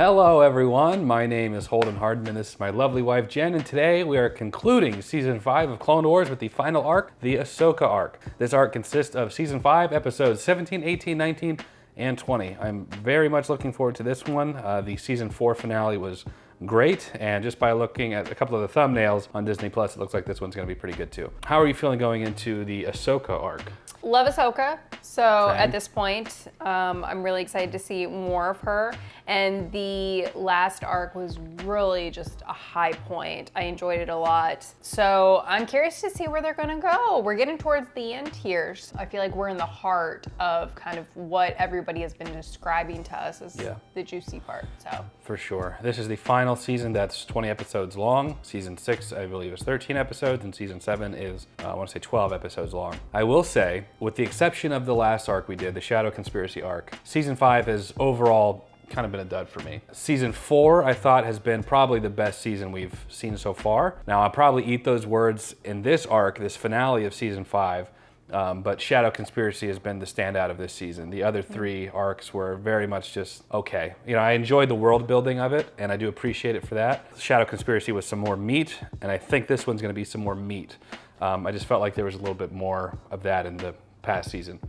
Hello everyone, my name is Holden Hardman, this is my lovely wife Jen, and today we are concluding Season 5 of Clone Wars with the final arc, the Ahsoka Arc. This arc consists of Season 5, Episodes 17, 18, 19, and 20. I'm very much looking forward to this one. The Season 4 finale was great, and just by looking at a couple of the thumbnails on Disney Plus, it looks like this one's going to be pretty good too. How are you feeling going into the Ahsoka arc? Love Ahsoka, so at this point, I'm really excited to see more of her. And the last arc was really just a high point. I enjoyed it a lot. So I'm curious to see where they're gonna go. We're getting towards the end here. I feel like we're in the heart of kind of what everybody has been describing to us as the juicy part, so. For sure. This is the final season that's 20 episodes long. Season 6, I believe, is 13 episodes, and Season 7 is, I want to say 12 episodes long. I will say, with the exception of the last arc we did, the Shadow Conspiracy arc, Season 5 has overall kind of been a dud for me. Season 4, I thought, has been probably the best season we've seen so far. Now, I'll probably eat those words in this arc, this finale of Season 5, but Shadow Conspiracy has been the standout of this season. The other three arcs were very much just okay. You know, I enjoyed the world building of it, and I do appreciate it for that. Shadow Conspiracy was some more meat, and I think this one's gonna be some more meat. I just felt like there was a little bit more of that in the past season.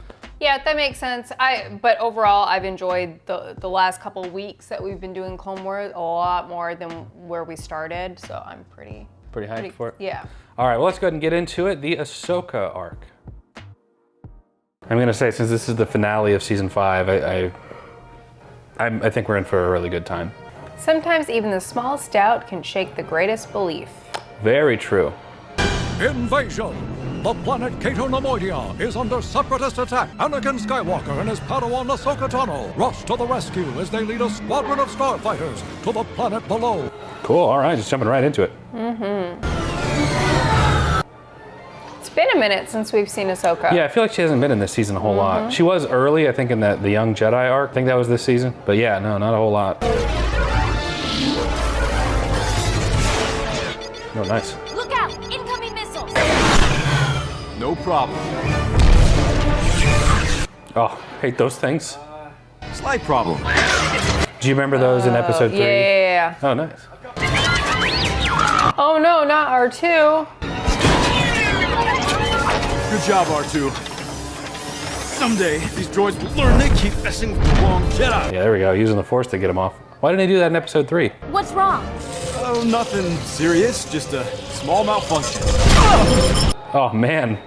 Yeah, that makes sense. But overall, I've enjoyed the last couple of weeks that we've been doing Clone Wars a lot more than where we started, so I'm pretty hyped for it? Yeah. All right, well, let's go ahead and get into it. The Ahsoka arc. I'm gonna say, since this is the finale of Season 5, I think we're in for a really good time. Sometimes even the smallest doubt can shake the greatest belief. Very true. Invasion! The planet Cato Nemoidia is under separatist attack. Anakin Skywalker and his Padawan Ahsoka Tano rush to the rescue as they lead a squadron of starfighters to the planet below. Cool, all right, just jumping right into it. It's been a minute since we've seen Ahsoka. Yeah, I feel like she hasn't been in this season a whole lot. She was early, I think, in the Young Jedi arc. I think that was this season. But yeah, no, not a whole lot. Oh, nice. Look out! Incoming missiles! No problem. Oh, hate those things. Slight problem. Do you remember those in episode 3? Yeah. Oh, nice. Oh no, not R2. Good job, R2. Someday, these droids will learn they keep messing with the wrong Jedi. Yeah, there we go, using the Force to get him off. Why didn't they do that in episode 3? What's wrong? Oh, nothing serious, just a small malfunction. Oh, man.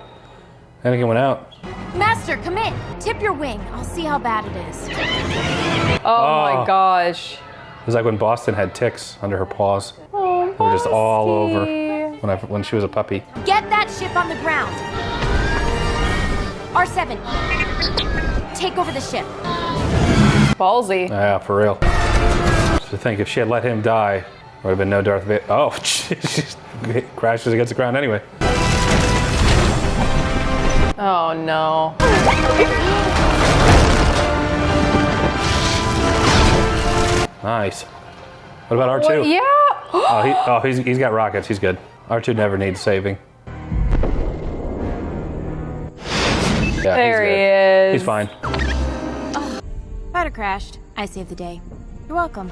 Anakin went out. Master, come in. Tip your wing. I'll see how bad it is. Oh my gosh. It was like when Boston had ticks under her paws. Oh, They were just all over Bosty. when she was a puppy. Get that ship on the ground. R7, take over the ship. Ballsy. Yeah, for real. To think, if she had let him die, there would have been no Darth Vader. Oh, she crashes against the ground anyway. Oh no. Nice. What about R2? Well, yeah. He's got rockets. He's good. R2 never needs saving. Yeah, There he is. He's fine. Fighter crashed. I saved the day. You're welcome.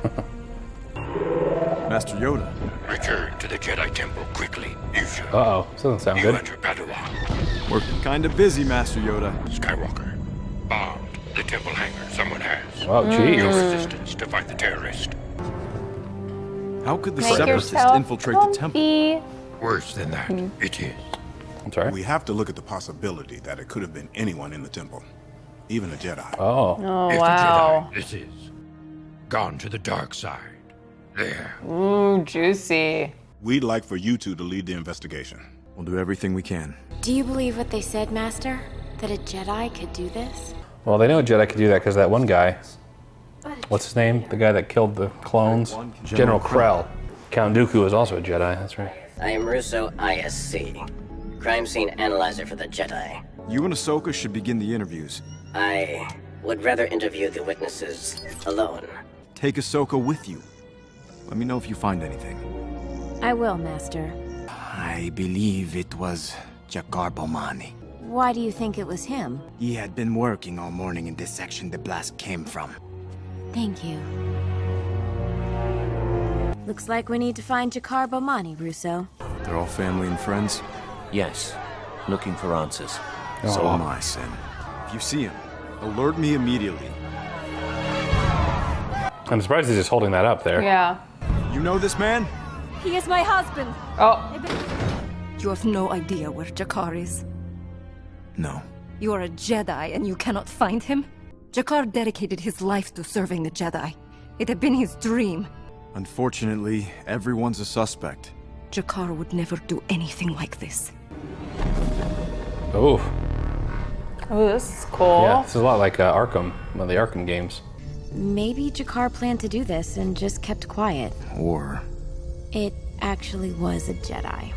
Master Yoda. Return to the Jedi Temple quickly. You should. Uh-oh, this doesn't sound You good. and your Padawan, We're kinda busy, Master Yoda. Skywalker, bombed the temple hangar. Someone has. Oh, geez. Your resistance to fight the terrorist. How could the Make separatists yourself infiltrate the temple? comfy. Worse than that, it is. I'm sorry. We have to look at the possibility that it could have been anyone in the temple, even a Jedi. Oh. Oh If wow. the Jedi, this is, gone to the dark side. There. Ooh, juicy. We'd like for you two to lead the investigation. We'll do everything we can. Do you believe what they said, Master? That a Jedi could do this? Well, they know a Jedi could do that because that one guy, what's his name? The guy that killed the clones? General Krell. Count Dooku was also a Jedi, that's right. I am Russo ISC, crime scene analyzer for the Jedi. You and Ahsoka should begin the interviews. I would rather interview the witnesses alone. Take Ahsoka with you. Let me know if you find anything. I will, Master. I believe it was Jakar Bomani. Why do you think it was him? He had been working all morning in this section the blast came from. Thank you. Looks like we need to find Jakar Bomani, Russo. They're all family and friends? Yes. Looking for answers. So am I, Sin. If you see him, alert me immediately. I'm surprised he's just holding that up there. Yeah. You know this man? He is my husband. Oh. You have no idea where Jakar is. No. You are a Jedi and you cannot find him? Jakar dedicated his life to serving the Jedi. It had been his dream. Unfortunately, everyone's a suspect. Jakar would never do anything like this. Oh. Oh, this is cool. Yeah, this is a lot like Arkham, one of the Arkham games. Maybe Jakar planned to do this and just kept quiet. Or... It actually was a Jedi.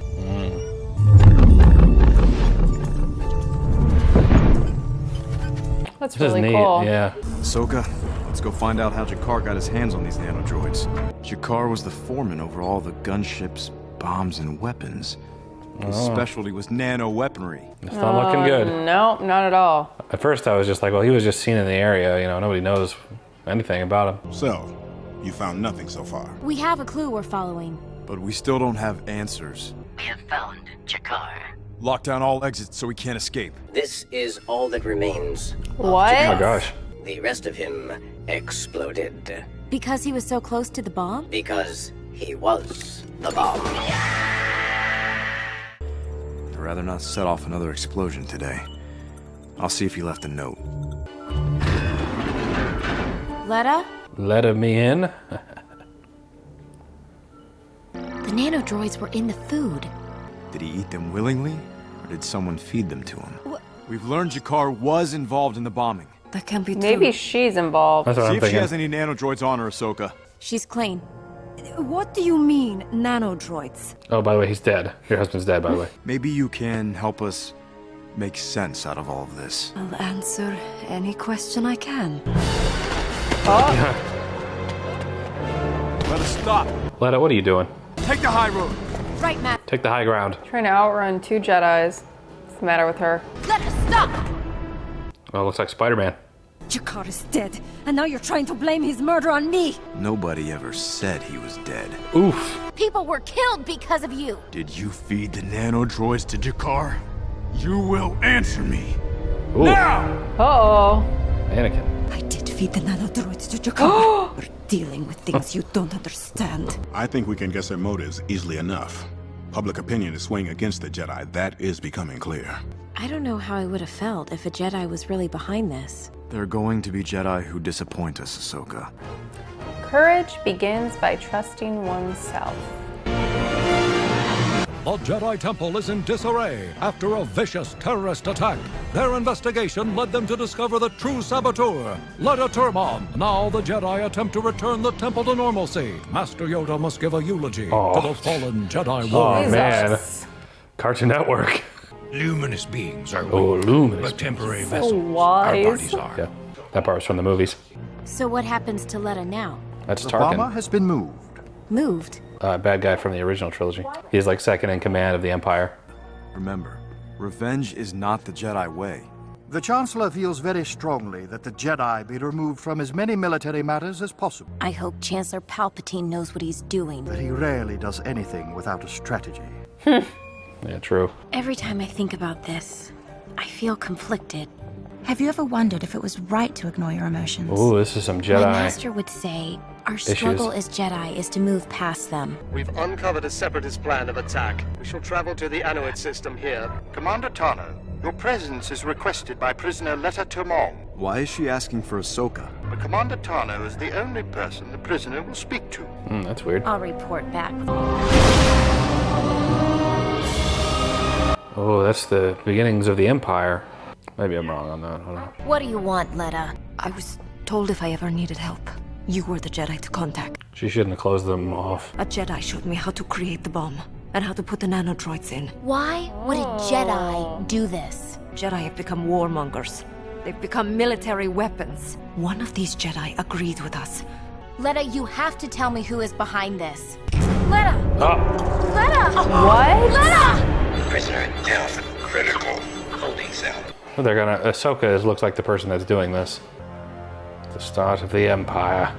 That's This is really neat, cool. yeah. Ahsoka, let's go find out how Jakar got his hands on these nanodroids. Jakar was the foreman over all the gunships, bombs, and weapons. His specialty was nano-weaponry. It's not looking good. No, not at all. At first I was just like, well, he was just seen in the area, you know, nobody knows anything about him. So, you found nothing so far. We have a clue we're following. But we still don't have answers. We have found Jakar. Lock down all exits so he can't escape. This is all that remains. What? Oh my gosh. The rest of him exploded. Because he was so close to the bomb? Because he was the bomb. I'd rather not set off another explosion today. I'll see if he left a note. Letta? Let me in. The nanodroids were in the food. Did he eat them willingly, or did someone feed them to him? We've learned Jakar was involved in the bombing. That can't be true. Maybe she's involved. That's what See I'm if thinking. she has any nanodroids on her, Ahsoka. She's clean. What do you mean, nanodroids? Oh, by the way, he's dead. Your husband's dead, by the way. Maybe you can help us make sense out of all of this. I'll answer any question I can. Let us stop. Letta, what are you doing? Take the high road. Right, Matt. Take the high ground. Trying to outrun two Jedis. What's the matter with her? Let us stop! Oh, looks like Spider-Man. Jakar is dead, and now you're trying to blame his murder on me. Nobody ever said he was dead. Oof. People were killed because of you. Did you feed the nanodroids to Jakar? You will answer me. Ooh. Uh-oh. Anakin. I did feed the nanodroids to Jakar. We're dealing with things you don't understand. I think we can guess their motives easily enough. Public opinion is swaying against the Jedi. That is becoming clear. I don't know how I would have felt if a Jedi was really behind this. There are going to be Jedi who disappoint us, Ahsoka. Courage begins by trusting oneself. The Jedi Temple is in disarray after a vicious terrorist attack. Their investigation led them to discover the true saboteur, Letta Turmon. Now the Jedi attempt to return the temple to normalcy. Master Yoda must give a eulogy to the fallen Jedi Oh, Warrior. man. Cartoon Network. Luminous beings are Oh, weak, luminous but temporary So vessels. Our wise. bodies are. Yeah, that part was from the movies. So what happens to Letta now? That's The bomber Tarkin. has been moved. Moved? Bad guy from the original trilogy. He's like second in command of the Empire. Remember, revenge is not the Jedi way. The Chancellor feels very strongly that the Jedi be removed from as many military matters as possible. I hope Chancellor Palpatine knows what he's doing. But he rarely does anything without a strategy. Yeah, true. Every time I think about this, I feel conflicted. Have you ever wondered if it was right to ignore your emotions? Ooh, this is some Jedi. My master would say, our struggle as Jedi is to move past them. We've uncovered a separatist plan of attack. We shall travel to the Anoid system here. Commander Tano, your presence is requested by prisoner Letta Turmon. Why is she asking for Ahsoka? But Commander Tano is the only person the prisoner will speak to. That's weird. I'll report back. Oh, that's the beginnings of the Empire. Maybe I'm wrong on that. Hold on. What do you want, Letta? I was told if I ever needed help, you were the Jedi to contact. She shouldn't have closed them off. A Jedi showed me how to create the bomb and how to put the nanodroids in. Why would a Jedi do this? Jedi have become warmongers. They've become military weapons. One of these Jedi agreed with us. Letta, you have to tell me who is behind this. Letta! Oh. Letta! What? Letta! Prisoner in health critical. Holding cell. Well, they're gonna. Ahsoka looks like the person that's doing this. The start of the Empire.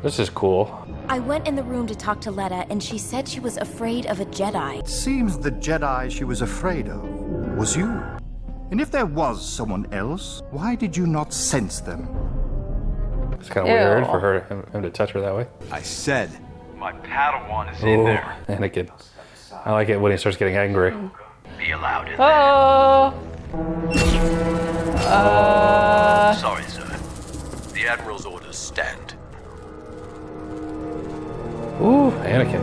This is cool. I went in the room to talk to Letta, and she said she was afraid of a Jedi. It seems the Jedi she was afraid of was you. And if there was someone else, why did you not sense them? It's kind of weird for him to touch her that way. I said, My Padawan is Oh, in there. Anakin. I like it when he starts getting angry. Be allowed in Oh. there. Sorry, sir. The Admiral's orders stand. Ooh, Anakin.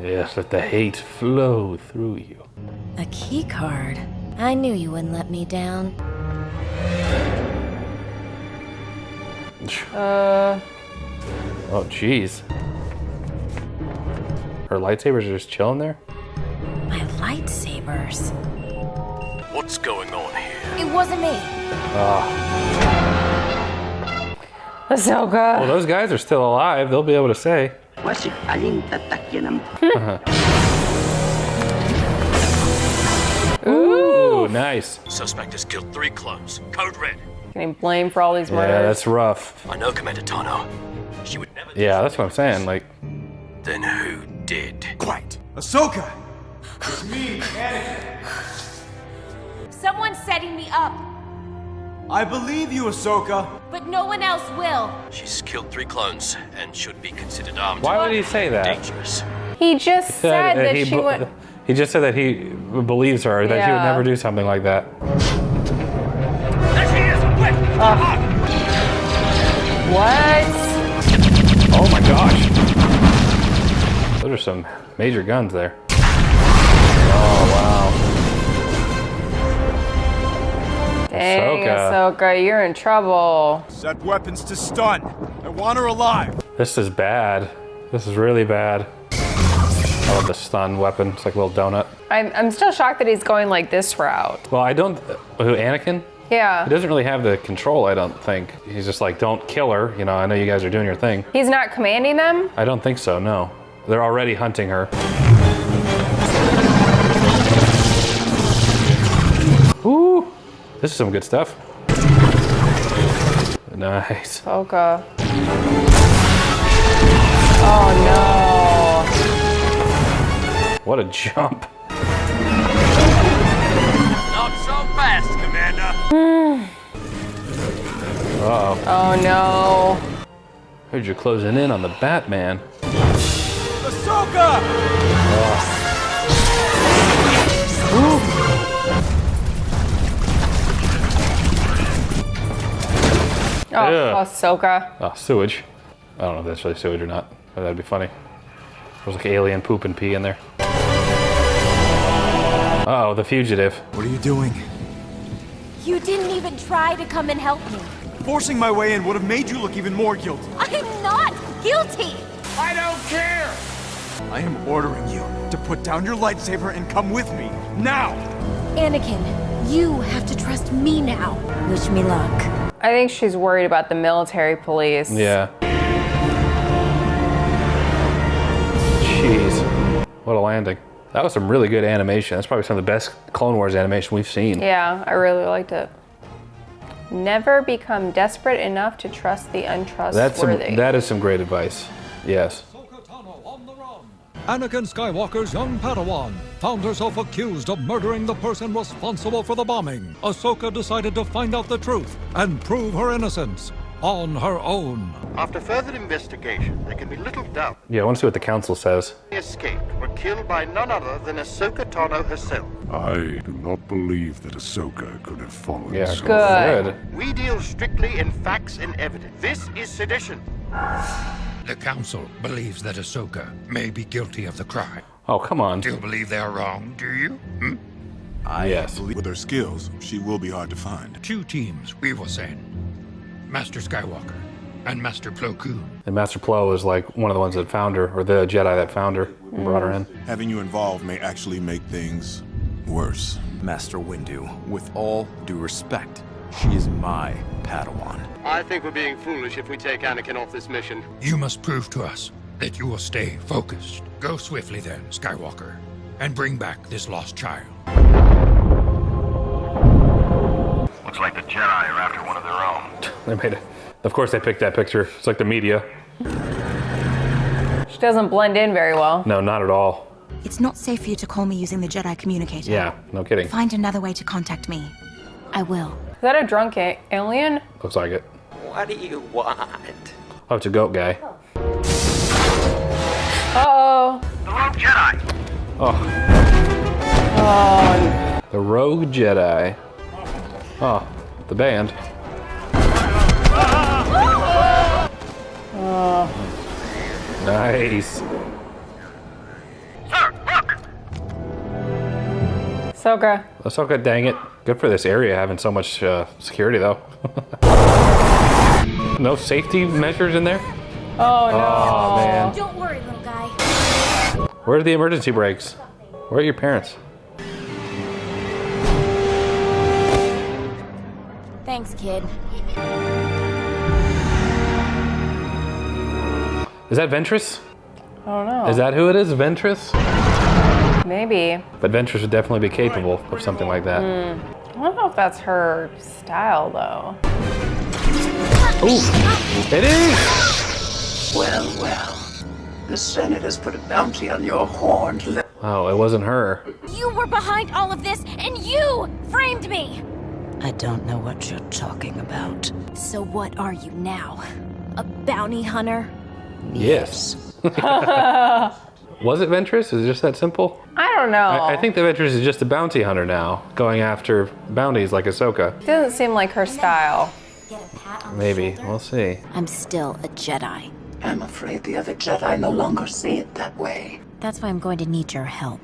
Yes, let the hate flow through you. A key card. I knew you wouldn't let me down. Oh, jeez. Her lightsabers are just chilling there? My lightsabers. What's going on here? It wasn't me. Ahsoka. Well, those guys are still alive. They'll be able to say. Ooh, nice. Suspect has killed 3 clones. Code red. Getting blamed for all these murders. Yeah, that's rough. I know Commander Tano. She would never. Yeah, that's what I'm saying. Like, Then who did? quiet. Ahsoka! It's me, Anakin. Someone's setting me up, I believe you, Ahsoka. but no one else will. She's killed 3 clones and should be considered armed. why would he say that? Dangerous. He just said that he she would. He just said that he believes her, that she would Yeah. never do something like that. There she is! Quick! What? Oh my gosh. Those are some major guns there. Oh, wow. Dang, Ahsoka. Ahsoka, you're in trouble. Set weapons to stun. I want her alive. This is bad. This is really bad. I love the stun weapon. It's like a little donut. I'm still shocked that he's going like this route. Well, I don't... Who, Anakin? Yeah. He doesn't really have the control, I don't think. He's just like, don't kill her. You know, I know you guys are doing your thing. He's not commanding them? I don't think so, no. They're already hunting her. Ooh, this is some good stuff. Nice. Ahsoka. Oh no. What a jump. Not so fast, Commander. Uh-oh. Oh no. Heard you closing in on the Batman. Ahsoka! Oh, Ugh. Ahsoka. Oh, sewage. I don't know if that's really sewage or not, but that'd be funny. There's like alien poop and pee in there. Uh-oh, the fugitive. What are you doing? You didn't even try to come and help me. Forcing my way in would have made you look even more guilty. I'm not guilty. I don't care! I am ordering you to put down your lightsaber and come with me, now! Anakin, you have to trust me now. Wish me luck. I think she's worried about the military police. Yeah. Jeez. What a landing. That was some really good animation. That's probably some of the best Clone Wars animation we've seen. Yeah, I really liked it. Never become desperate enough to trust the untrustworthy. That is some great advice. Yes. Anakin Skywalker's young Padawan found herself accused of murdering the person responsible for the bombing. Ahsoka decided to find out the truth and prove her innocence on her own. After further investigation, there can be little doubt Yeah, I want to see what the council says. they escaped were killed by none other than Ahsoka Tano herself. I do not believe that Ahsoka could have followed Yeah, so good. We deal strictly in facts and evidence. This is sedition. The Council believes that Ahsoka may be guilty of the crime. Oh, come on. Do you believe they are wrong, do you? Yes. With her skills, she will be hard to find. 2 teams we will send. Master Skywalker and Master Plo Koon. And Master Plo is like one of the ones that found her, or the Jedi that found her and brought her in. Having you involved may actually make things worse. Master Windu, with all due respect, she is my Padawan. I think we're being foolish if we take Anakin off this mission. You must prove to us that you will stay focused. Go swiftly then, Skywalker, and bring back this lost child. Looks like the Jedi are after one of their own. They made it. Of course they picked that picture. It's like the media. She doesn't blend in very well. No, not at all. It's not safe for you to call me using the Jedi communicator. Yeah, no kidding. Find another way to contact me. I will. Is that a drunk alien? Looks like it. What do you want? Oh, it's a goat guy. Uh-oh. The Rogue Jedi! Oh. Oh. The Rogue Jedi. Oh, the band. Oh. Nice. Sir, look! Ahsoka. Ahsoka, dang it. Good for this area having so much security, though. No safety measures in there? Oh, no. Oh, man. Don't worry, little guy. Where's the emergency brakes? Where are your parents? Thanks, kid. Is that Ventress? I don't know. Is that who it is? Ventress? Maybe. But Ventress would definitely be capable of something like that. I don't know if that's her style, though. Ooh, it is! Well, well. The Senate has put a bounty on your horned lip. Oh, it wasn't her. You were behind all of this, and you framed me! I don't know what you're talking about. So what are you now? A bounty hunter? Yes. Was it Ventress? Is it just that simple? I don't know. I think the Ventress is just a bounty hunter now, going after bounties like Ahsoka. Doesn't seem like her style. Maybe. We'll see. I'm still a Jedi. I'm afraid the other Jedi no longer see it that way. That's why I'm going to need your help.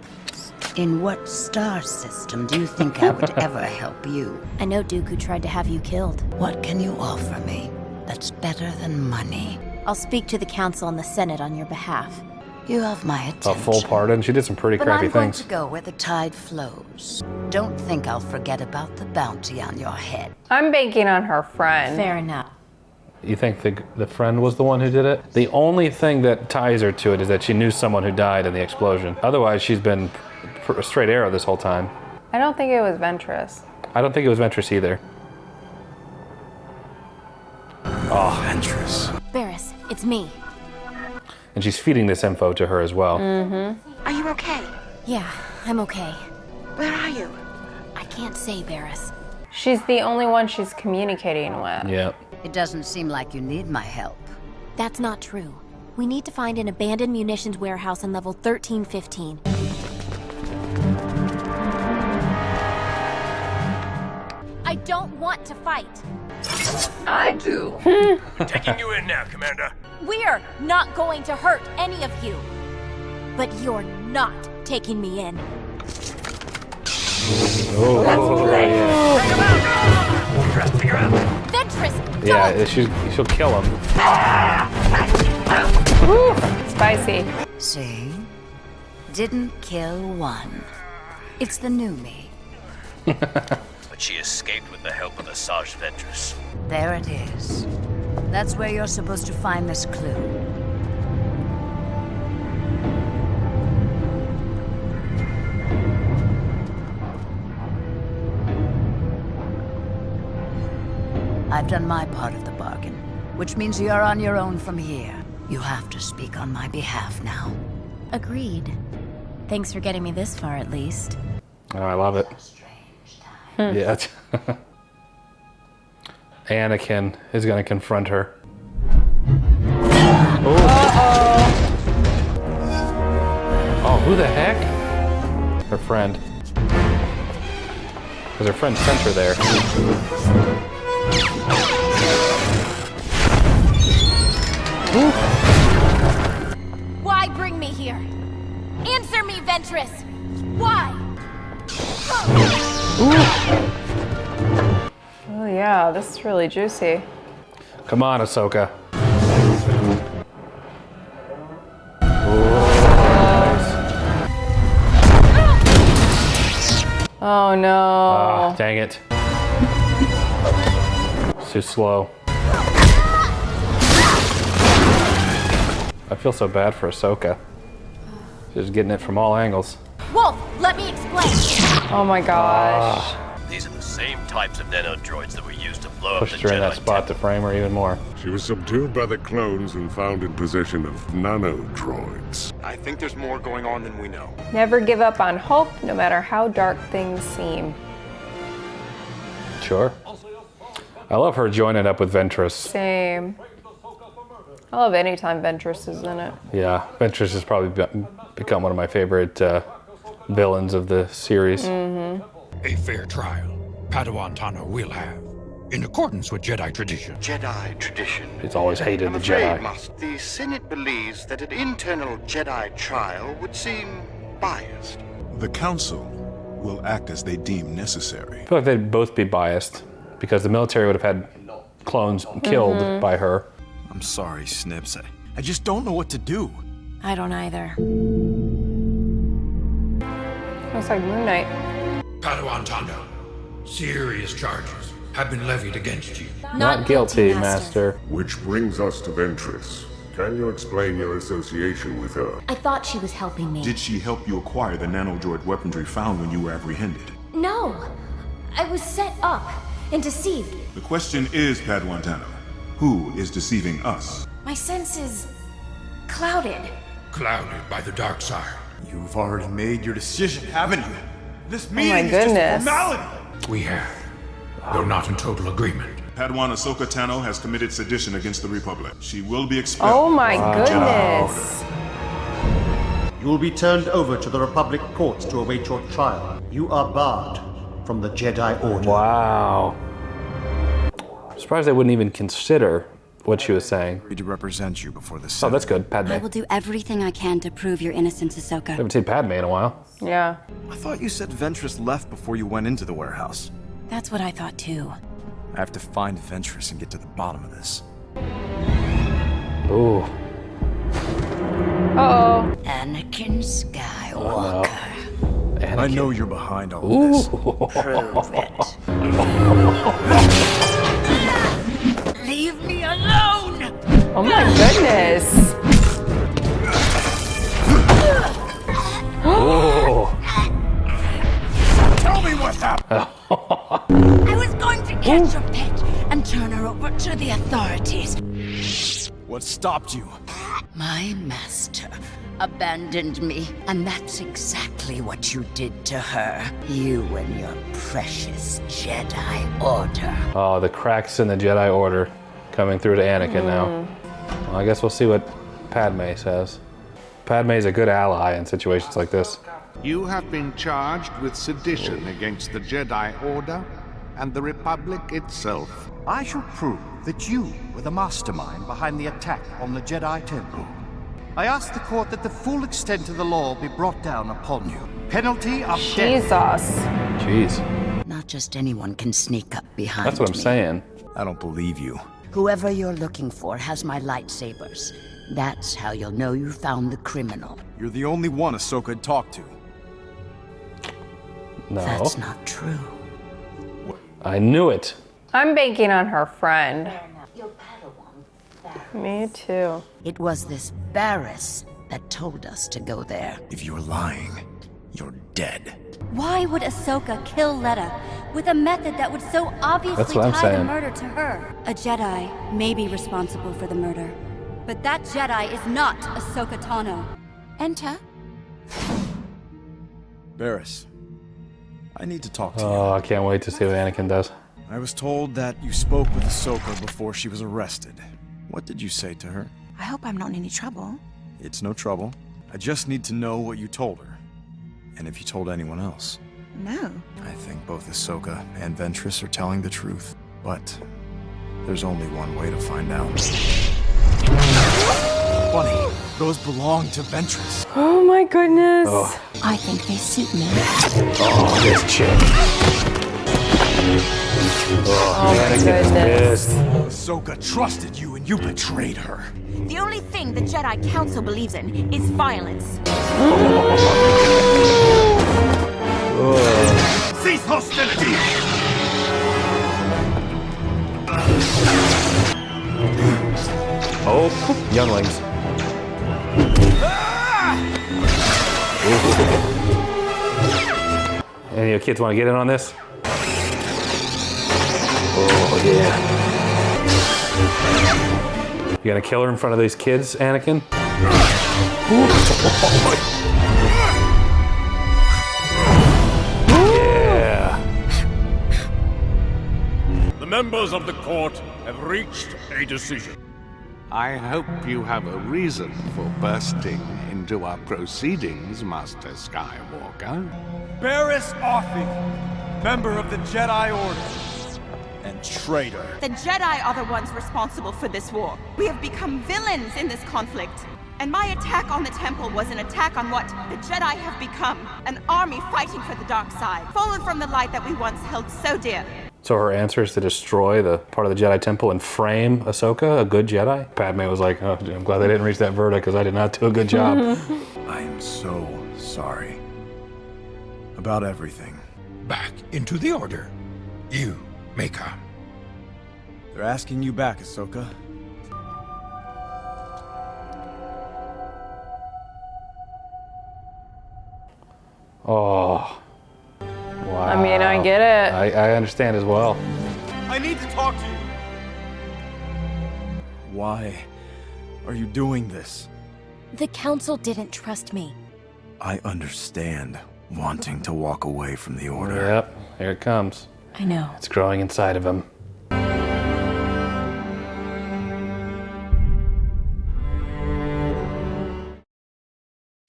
In what star system do you think I would ever help you? I know Dooku tried to have you killed. What can you offer me that's better than money? I'll speak to the Council and the Senate on your behalf. You have my attention. A full pardon? She did some pretty But crappy I'm going things. to go where the tide flows. Don't think I'll forget about the bounty on your head. I'm banking on her friend. Fair enough. You think the friend was the one who did it? The only thing that ties her to it is that she knew someone who died in the explosion. Otherwise, she's been a straight arrow this whole time. I don't think it was Ventress. I don't think it was Ventress either. Oh, Ventress. Barris, it's me. And she's feeding this info to her as well. Mm-hmm. Are you okay? Yeah, I'm okay. Where are you? I can't say, Barris. She's the only one she's communicating with. Yeah. It doesn't seem like you need my help. That's not true. We need to find an abandoned munitions warehouse on level 1315. I don't want to fight. I do. We're taking you in now, Commander. We're not going to hurt any of you. But you're not taking me in. Oh, yeah. Ventress, Yeah, she'll kill him. Woo, spicy. See? Didn't kill one. It's the new me. But she escaped with the help of the Saj Ventress. There it is. That's where you're supposed to find this clue. I've done my part of the bargain, which means you're on your own from here. You have to speak on my behalf now. agreed. Thanks for getting me this far, at least. Oh, I love it. Yeah. Anakin is going to confront her. Oh, who the heck? Her friend. Because her friend sent her there. Why bring me here? Answer me, Ventress! Why? Oh yeah, this is really juicy. Come on, Ahsoka. Oh no. Ah, dang it. It's too slow. I feel so bad for Ahsoka. She's getting it from all angles. Wolf, let me explain. Oh my gosh. These are the same types of nanodroids that were used to blow up the Pushed her in that Jedi spot to frame her even more. She was subdued by the clones and found in possession of nanodroids. I think there's more going on than we know. Never give up on hope, no matter how dark things seem. Sure. I love her joining up with Ventress. Same. I love any time Ventress is in it. Yeah, Ventress has probably become one of my favorite villains of the series. A fair trial, Padawan Tano will have, in accordance with Jedi tradition. Jedi tradition. He's always hated the afraid, Jedi. The Senate believes that an internal Jedi trial would seem biased. The Council will act as they deem necessary. I feel like they'd both be biased because the military would have had clones killed by her. I'm sorry, Snips. I just don't know what to do. I don't either. Looks like Moon Knight. Padawan Tano, serious charges have been levied against you. Not guilty, Master. Which brings us to Ventress. Can you explain your association with her? I thought she was helping me. Did she help you acquire the nanodroid weaponry found when you were apprehended? No. I was set up and deceived. The question is, Padawan Tano, who is deceiving us? My senses clouded. Clouded by the dark side. You've already made your decision, haven't you? This my meeting is just a goodness. formality. We have, though not in total agreement. Padawan Ahsoka Tano has committed sedition against the Republic. She will be expelled. Oh my from the Jedi goodness. Order. You will be turned over to the Republic courts to await your trial. You are barred from the Jedi Order. Wow. I'm surprised they wouldn't even consider what she was saying. To represent you before the Oh, Senate. that's good. Padme. I will do everything I can to prove your innocence, Ahsoka. I haven't seen Padme in a while. Yeah. I thought you said Ventress left before you went into the warehouse. That's what I thought too. I have to find Ventress and get to the bottom of this. Ooh. Uh-oh. Anakin Skywalker. I know you're behind all of this. Prove it. Leave me alone! Oh my goodness. Oh. Tell me what happened! I was going to catch her pet and turn her over to the authorities. What stopped you? My master abandoned me, and that's exactly what you did to her. You and your precious Jedi Order. Oh, the cracks in the Jedi Order coming through to Anakin now. Well, I guess we'll see what Padme says. Padme's a good ally in situations like this. You have been charged with sedition against the Jedi Order and the Republic itself. I shall prove that you were the mastermind behind the attack on the Jedi Temple. I ask the court that the full extent of the law be brought down upon you. Penalty of death. Jesus. Jeez. Not just anyone can sneak up behind me. That's what I'm saying. I don't believe you. Whoever you're looking for has my lightsabers. That's how you'll know you found the criminal. You're the only one Ahsoka talked to. No. That's not true. I knew it. I'm banking on her friend. Me too. It was this Barriss that told us to go there. If you're lying, you're dead. Why would Ahsoka kill Letta with a method that would so obviously what I'm tie the saying. murder to her? A Jedi may be responsible for the murder, but that Jedi is not Ahsoka Tano. Enter. Barriss, I need to talk to you. Oh, I can't wait to see what Anakin does. I was told that you spoke with Ahsoka before she was arrested. What did you say to her? I hope I'm not in any trouble. It's no trouble. I just need to know what you told her. And if you told anyone else. No. I think both Ahsoka and Ventress are telling the truth. But there's only one way to find out. Bunny, those belong to Ventress. Oh my goodness. Oh, I think they suit me. oh this chick. Oh, Anakin is pissed. Ahsoka trusted you and you betrayed her. The only thing the Jedi Council believes in is violence. Cease hostility! Oh, younglings. Any of you kids want to get in on this? You gonna kill her in front of these kids, Anakin? Yeah. The members of the court have reached a decision. I hope you have a reason for bursting into our proceedings, Master Skywalker. Barriss Offee, member of the Jedi Order. And traitor. The Jedi are the ones responsible for this war. We have become villains in this conflict. And my attack on the temple was an attack on what the Jedi have become. An army fighting for the dark side, fallen from the light that we once held so dear. So her answer is to destroy the part of the Jedi Temple and frame Ahsoka, a good Jedi? Padme was like, oh, I'm glad they didn't reach that verdict because I did not do a good job. I am so sorry. About everything. Back into the Order. You may come. They're asking you back, Ahsoka. Oh. Wow. I mean, I get it. I understand as well. I need to talk to you. Why are you doing this? The Council didn't trust me. I understand wanting to walk away from the Order. Yep, here it comes. I know. It's growing inside of him.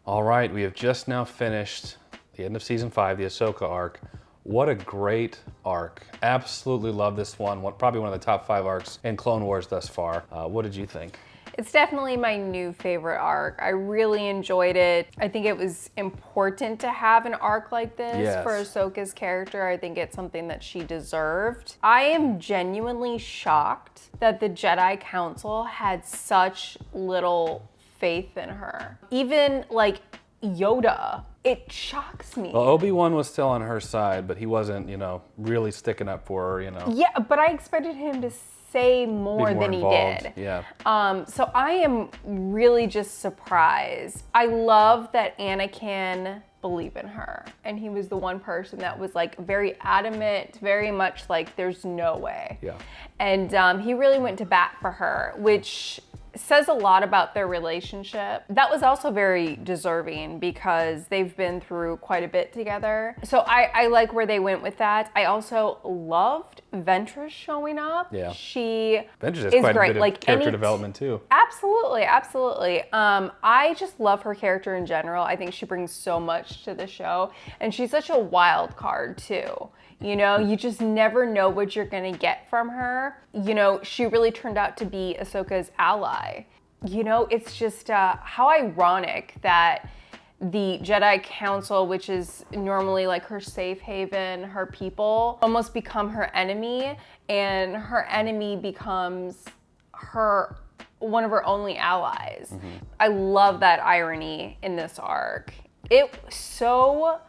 All right, we have just now finished the end of season 5, the Ahsoka arc. What a great arc. Absolutely love this one. Probably one of the top 5 arcs in Clone Wars thus far. What did you think? It's definitely my new favorite arc. I really enjoyed it. I think it was important to have an arc like this for Ahsoka's character. I think it's something that she deserved. I am genuinely shocked that the Jedi Council had such little faith in her. Even like Yoda, it shocks me. Well, Obi-Wan was still on her side, but he wasn't, really sticking up for her, Yeah, but I expected him to say more than involved. he did. Yeah. So I am really just surprised. I love that Anakin believed in her, and he was the one person that was like very adamant, very much like there's no way. Yeah. And he really went to bat for her, which says a lot about their relationship. That was also very deserving because they've been through quite a bit together. So I like where they went with that. I also loved Ventress showing up. Yeah. Ventress has is quite great. a bit of character development too. Absolutely, absolutely. I just love her character in general. I think she brings so much to the show, and she's such a wild card too. You just never know what you're gonna get from her. She really turned out to be Ahsoka's ally. It's just how ironic that the Jedi Council, which is normally like her safe haven, her people, almost become her enemy, and her enemy becomes one of her only allies. Mm-hmm. I love that irony in this arc. It was so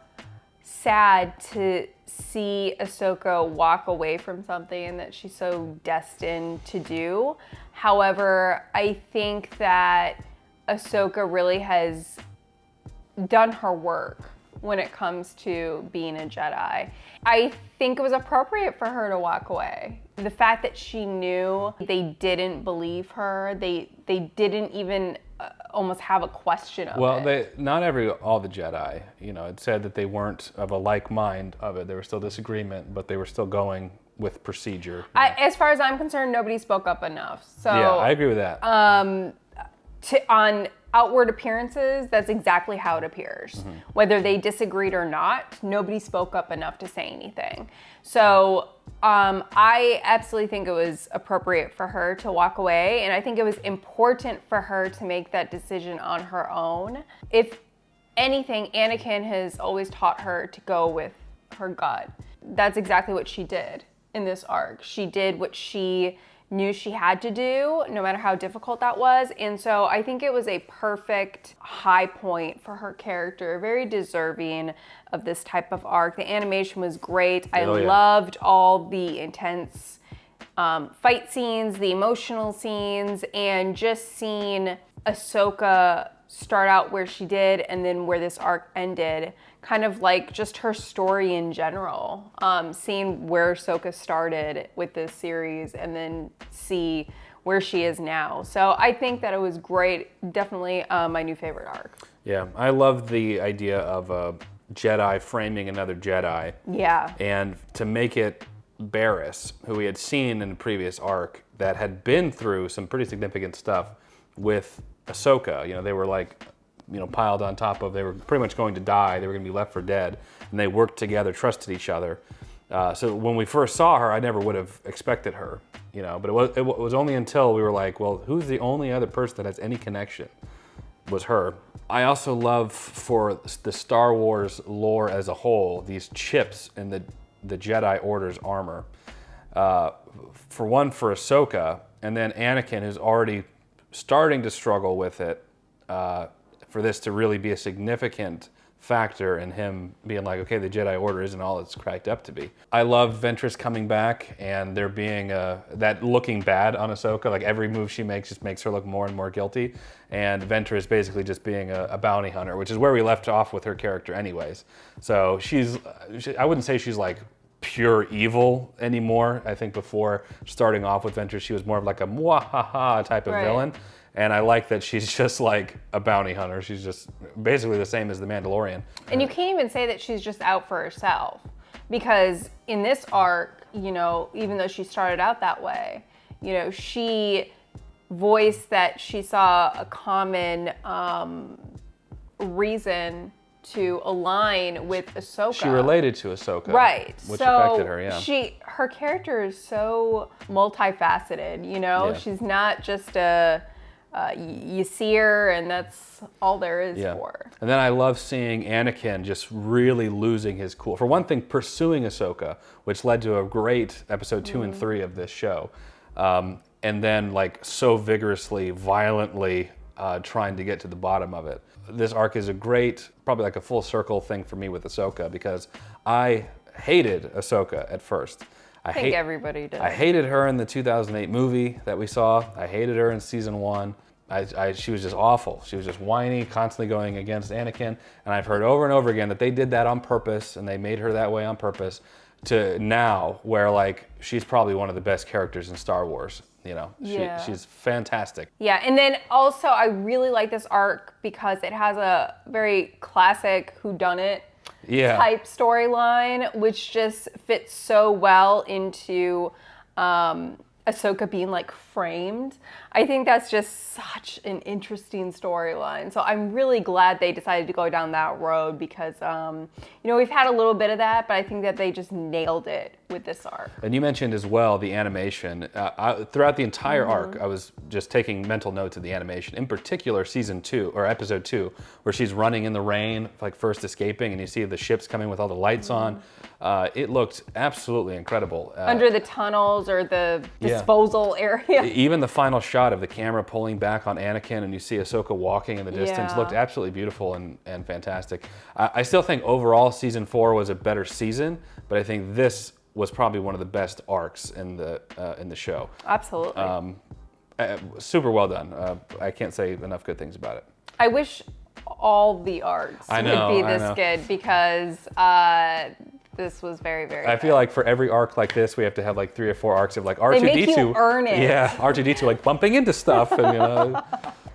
sad to see Ahsoka walk away from something that she's so destined to do. However, I think that Ahsoka really has done her work when it comes to being a Jedi. I think it was appropriate for her to walk away. The fact that she knew they didn't believe her, they didn't even almost have a question of it. Not all the Jedi, it said that they weren't of a like mind of it. There was still disagreement, but they were still going with procedure. As far as I'm concerned, nobody spoke up enough. So yeah, I agree with that. On outward appearances, that's exactly how it appears. Mm-hmm. Whether they disagreed or not, nobody spoke up enough to say anything. So I absolutely think it was appropriate for her to walk away, and I think it was important for her to make that decision on her own. If anything, Anakin has always taught her to go with her gut. That's exactly what she did in this arc. She did what she knew she had to do, no matter how difficult that was. And so I think it was a perfect high point for her character, very deserving of this type of arc. The animation was great. I loved all the intense fight scenes, the emotional scenes, and just seeing Ahsoka start out where she did and then where this arc ended, kind of like just her story in general, seeing where Ahsoka started with this series and then see where she is now. So I think that it was great. Definitely my new favorite arc. Yeah, I love the idea of a Jedi framing another Jedi. Yeah. And to make it Barriss, who we had seen in the previous arc, that had been through some pretty significant stuff with Ahsoka. You know, they were like, you know, piled on top of, they were pretty much going to die. They were going to be left for dead. And they worked together, trusted each other. So when we first saw her, I never would have expected her, you know, but it was only until we were like, well, who's the only other person that has any connection? Was her. I also love, for the Star Wars lore as a whole, these chips in the Jedi Order's armor. For one, for Ahsoka, and then Anakin, who's already starting to struggle with it, for this to really be a significant factor in him being like, okay, the Jedi Order isn't all it's cracked up to be. I love Ventress coming back and there being that looking bad on Ahsoka, like every move she makes just makes her look more and more guilty, and Ventress basically just being a bounty hunter, which is where we left off with her character anyways. So I wouldn't say she's like pure evil anymore. I think before starting off with Ventress, she was more of like a mwahaha type of villain. And I like that she's just like a bounty hunter. She's just basically the same as the Mandalorian. And you can't even say that she's just out for herself, because in this arc, you know, even though she started out that way, you know, she voiced that she saw a common reason to align with Ahsoka. She related to Ahsoka. Right. Which so affected her, yeah. Her character is so multifaceted, you know? Yeah. She's not just you see her and that's all there is for her. And then I love seeing Anakin just really losing his cool. For one thing, pursuing Ahsoka, which led to a great episode 2 and 3 of this show. And then like so vigorously, violently trying to get to the bottom of it. This arc is a great, probably like a full circle thing for me with Ahsoka, because I hated Ahsoka at first. I think everybody did. I hated her in the 2008 movie that we saw. I hated her in season 1. She was just awful. She was just whiny, constantly going against Anakin. And I've heard over and over again that they did that on purpose, and they made her that way on purpose, to now where like she's probably one of the best characters in Star Wars. You know, she's fantastic. Yeah, and then also I really like this arc because it has a very classic whodunit type storyline, which just fits so well into Ahsoka being like framed. I think that's just such an interesting storyline. So I'm really glad they decided to go down that road, because you know, we've had a little bit of that, but I think that they just nailed it with this arc. And you mentioned as well the animation. Throughout the entire arc, I was just taking mental notes of the animation. In particular, season 2 or episode 2, where she's running in the rain, like first escaping, and you see the ships coming with all the lights on. It looked absolutely incredible. Under the tunnels or the disposal area. Even the final shot of the camera pulling back on Anakin and you see Ahsoka walking in the distance looked absolutely beautiful and fantastic. I still think overall season 4 was a better season, but I think this was probably one of the best arcs in the show. Absolutely. Super well done. I can't say enough good things about it. I wish all the arcs would be this good, because this was very, very I feel like for every arc like this, we have to have like 3 or 4 arcs of like R2-D2. They make you earn it. Yeah, R2-D2 like bumping into stuff. And, you know,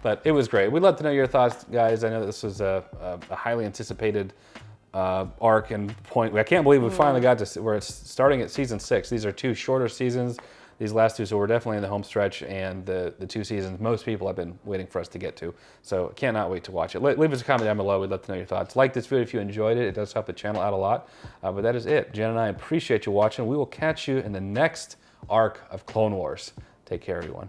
but it was great. We'd love to know your thoughts, guys. I know this was a highly anticipated arc and point. I can't believe we finally got to where it's starting at season 6. These are 2 shorter seasons. These last 2, so we're definitely in the home stretch, and the 2 seasons most people have been waiting for us to get to. So cannot wait to watch it. Leave us a comment down below. We'd love to know your thoughts. Like this video if you enjoyed it. It does help the channel out a lot. But that is it. Jen and I appreciate you watching. We will catch you in the next arc of Clone Wars. Take care, everyone.